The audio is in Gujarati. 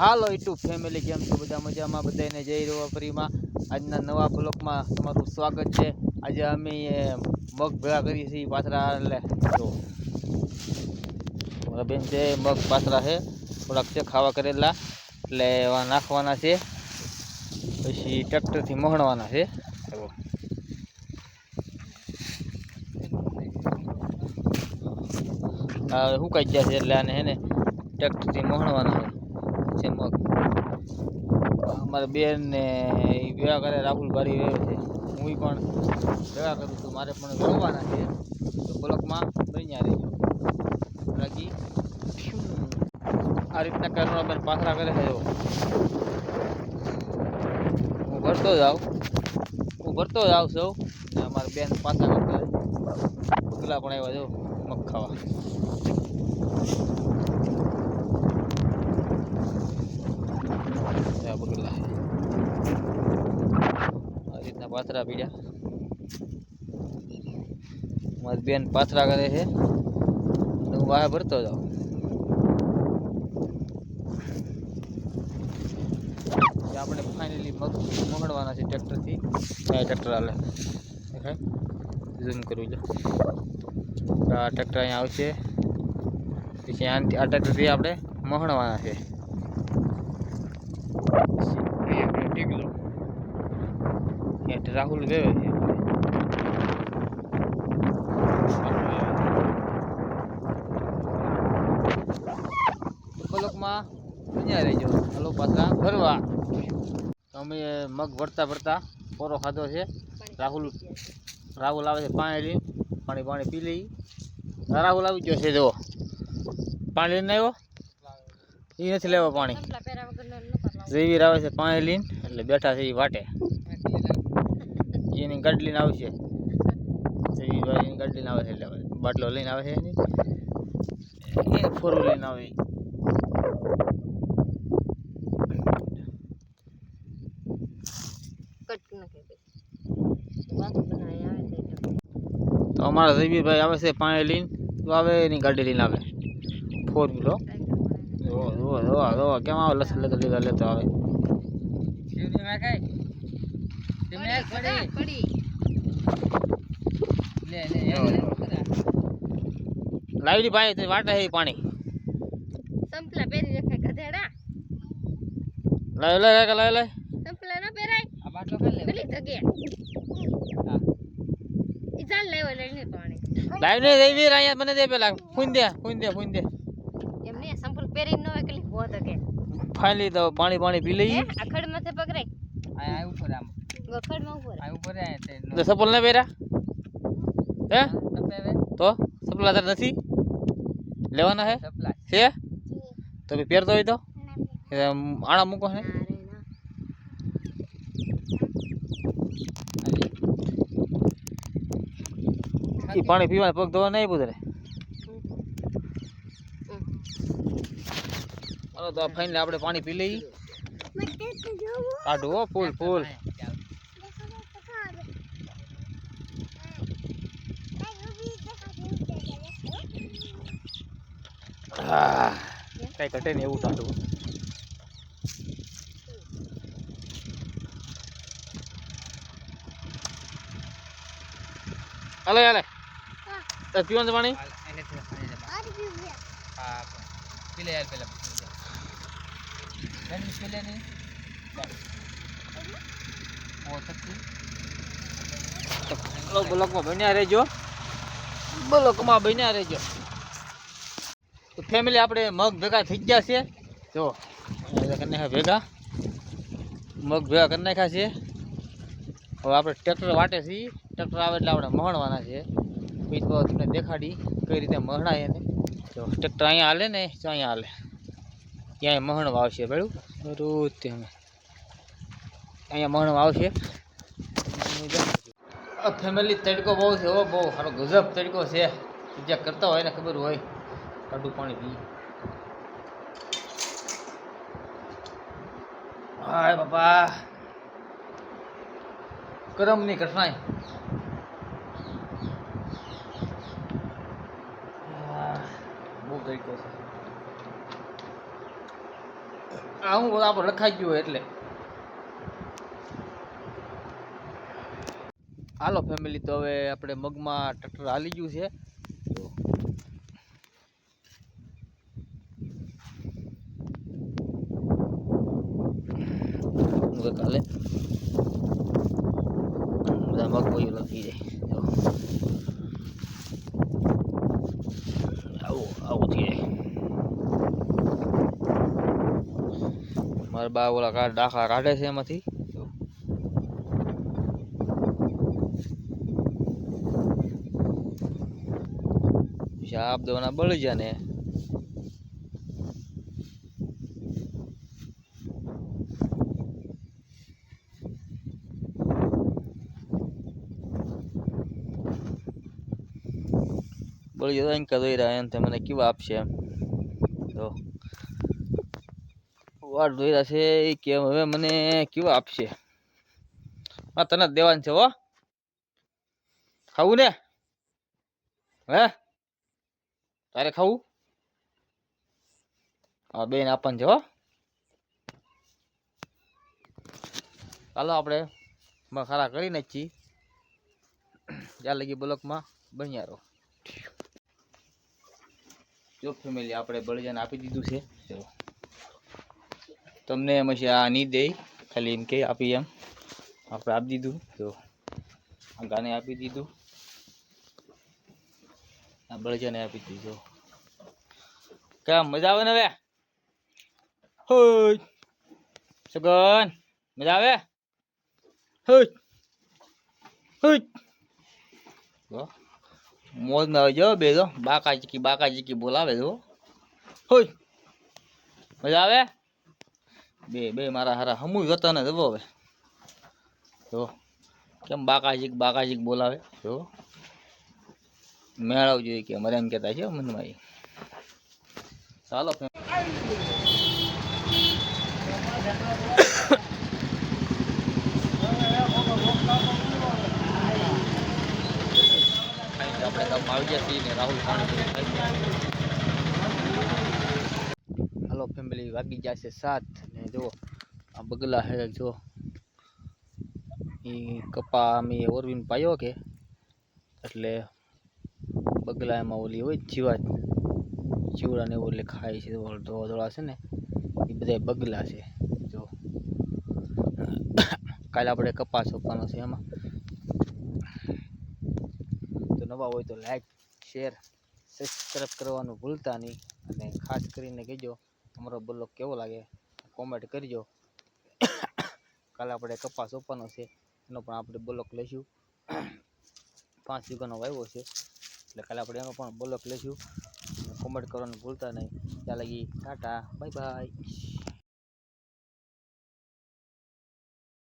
હાલો યુટ્યુબ ફેમિલી, કેમ છો બધા? મજામાં? બધાને જય રવાપરીમાં આજના નવા બ્લોગમાં તમારું સ્વાગત છે. આજે અમે મગ ભેગા કરીએ છીએ પાથરા. એટલે જો મારા બેન છે, મગ પાથરા છે, થોડાક છે ખાવા કરેલા, એટલે એવા નાખવાના છે, પછી ટ્રેક્ટરથી મોહણવાના છે. સુકાઈ ગયા છે એટલે આને હે ને ટ્રેક્ટરથી મોહણવાના છે મગ. અમારા બેન ને ભેગા કરે, રાહુલ ભારી વેવે છે, હું પણ ભેગા કરું છું, મારે પણ વેવવાના છે. તો બ્લોકમાં બન્યા રહીજો. બાકી આ રીતના કરુણાબેન પાથરા કરે છે. હું ભરતો જાઉં સૌ. અમારા બેન પાથરા કરતા પેલા પણ આવ્યા જો મગ ખાવા. બગડલા આ રીતના પાથરા પીડ્યા. મારી બેન પાથરા કરે છે, હું વાહ ભરતો જાઉં. આપણે ફાઇનલી મગ મોકળવાના છે ટ્રેક્ટરથી. ટ્રેક્ટર હાલે દેખાય, ઝૂમ કરું જો. આ ટ્રેક્ટર અહીંયા આવશે, પછી આ ટ્રેક્ટરથી આપણે મોહણવાના છે. ટીકલો રાહુલ વેવે છે. બ્લોકમાં બન્યા રહેજો. હાલો પાછા ભરવા. અમે મગ ભરતા ભરતા પોરો ખાધો છે. રાહુલ આવે છે પાણી લઈને, પાણી પી લઈ. રાહુલ આવી ગયો છે, જો પાણી લઈને આવ્યો. એ નથી લેવા પાણી. જયવીર આવે છે પાણી લઈને, એટલે બેઠા છે એ વાટે. એની ગાડી લઈને આવશે. જયવીરભાઈ એની ગાડી લઈને આવે છે, એટલે બાટલો લઈને આવે છે. એની ફોર વ્હીલ લઈને આવે. તો અમારા જયવીરભાઈ આવે છે પાણી લઈને, તો આવે એની ગાડી લઈને આવે ફોર વ્હીલો. કેમ આવે લસ લેતો આવે. લાવી ભાઈ વાટે છે પાણી. સંપલા પહેરી રખાય ગધેડા. લાય સંપલા ન પહેરાય. આ બાટલો ખાલી પેલી જગે. ઈ ચાલ લેવો લઈને પાણી. લાવી ને જયવીર અહીંયા મને દે પેલા. ફૂન દે. એમને સંપલ પહેરી ન હોય કેલી બહુ જગે. ફાઈલી તો પાણી પી લઈ. અખડ માથે પકરાય. આ ઉપર આમ. ગખડ માં ઉપર. આ ઉપર આય તો સંપલ ન પહેરા. હે? તો સપલા તાર નથી લેવાના હે? છે તો ભી પહેરતો હોય તો આણા મૂકો હે. ઈ પાણી પીવા પગ ધોવા નહીં પુતરે. હાલો તો ફાઇનલી આપણે પાણી પી લઈ. કાઢો ફૂલ. કઈ ઘટે ને એવું ટાઢું. હાલે પીવાનું પાણી બ્લોકમાં બન્યા રહેજો. તો ફેમિલી આપણે મગ ભેગા થઈ ગયા છે. જો ભેગા મગ ભેગા કરી નાખ્યા છે. હવે આપણે ટ્રેક્ટર વાટે છીએ. ટ્રેક્ટર આવે એટલે આપણે મોહણવાના છે. પછી તો તમને દેખાડી કઈ રીતે મહણાય એને. જો ટ્રેક્ટર અહીંયા હાલે ને, અહીંયા હાલે, ત્યાં મહણવા આવશે. બરાબર રોજ અમે અહીંયા મહણવા આવશે. ફેમિલી તડકો બહુ છે, બહુ સારો ગજબ તડકો છે. જ્યાં કરતા હોય ને ખબર હોય. કાઢું પાણી પી. હાય બાપા, ગરમ ની કઠણાઈ. બહુ તડકો છે. આ હું આપણે રખાઈ ગયું એટલે હાલો ફેમિલી. તો હવે આપણે મગમાં ટટર હાલી ગયું છે. કાલે બધા મગ કોઈ લખી જાય. આવું આવું થઈ જાય. મારા બા ઓલા ડાખા કાઢે છે એમાંથી. શાપ દેવાના બળી જાય ને બળી જાય એમ કદોઈ રહ્યા એમ મને કેવા આપશે એમ. તો વાટ જોઈ રહ્યા છે કે હવે મને કેવા આપશે. હા તને જ દેવાનું છે. હો ખાવું ને હે તારે ખાવું? હા બેન આપવાનું છે. હો ચાલો આપણે ખરા કરી નાખીએ. ત્યાં લગી બ્લોકમાં બન્યા રહો. જો ફેમિલી આપણે બળીજાને આપી દીધું છે. ચલો તમને એમ છે આ નહીં દે ખાલી એમ કે આપી એમ આપણે આપી દીધું. તો આ ગાને આપી દીધું. આ બળીજાને આપી દીધું. કેમ મજા આવે ને હવે? હોય સગન મજા આવે? હોય હોય મોજ માં આવજો બે તો બાકાજી બોલાવે તો હોય મજા આવે. બે મારા હારા હમું જતા ને જવો હવે. તો કેમ બાકાજી બોલાવે તો મેળવ જોઈએ કે અમારે એમ કહેતા છે મનમાં. ચાલો આપણે ગામમાં આવી ગયા છીએ ને રાહુલ પાણી હાલો ફેમિલી વાગી ગયા છે 7 ને જો આ બગલા હે જો એ કપા અમે ઓરવીને પાયો કે એટલે બગલા એમાં ઓલી હોય જીવડા ને ઓલે ખાય છે ધોળા છે ને એ બધા બગલા છે. જો કાલે આપણે કપાસ સોંપવાનો છે એમાં. તો નવા હોય તો લાઈક શેર સબસ્ક્રાઈબ કરવાનું ભૂલતા નહીં. અને ખાસ કરીને કહેજો તમારો બ્લોગ કેવો લાગે કોમેન્ટ કરજો. કાલે આપણે કપાસ સોંપવાનો છે એનો પણ આપણે બ્લોગ લઈશું. 5 વીઘાનો વાવ્યો છે એટલે કાલે આપણે એનો પણ બ્લોગ લઈશું. કોમેન્ટ કરવાનું ભૂલતા નહીં. ત્યાં લગી ટાટા બાય બાય.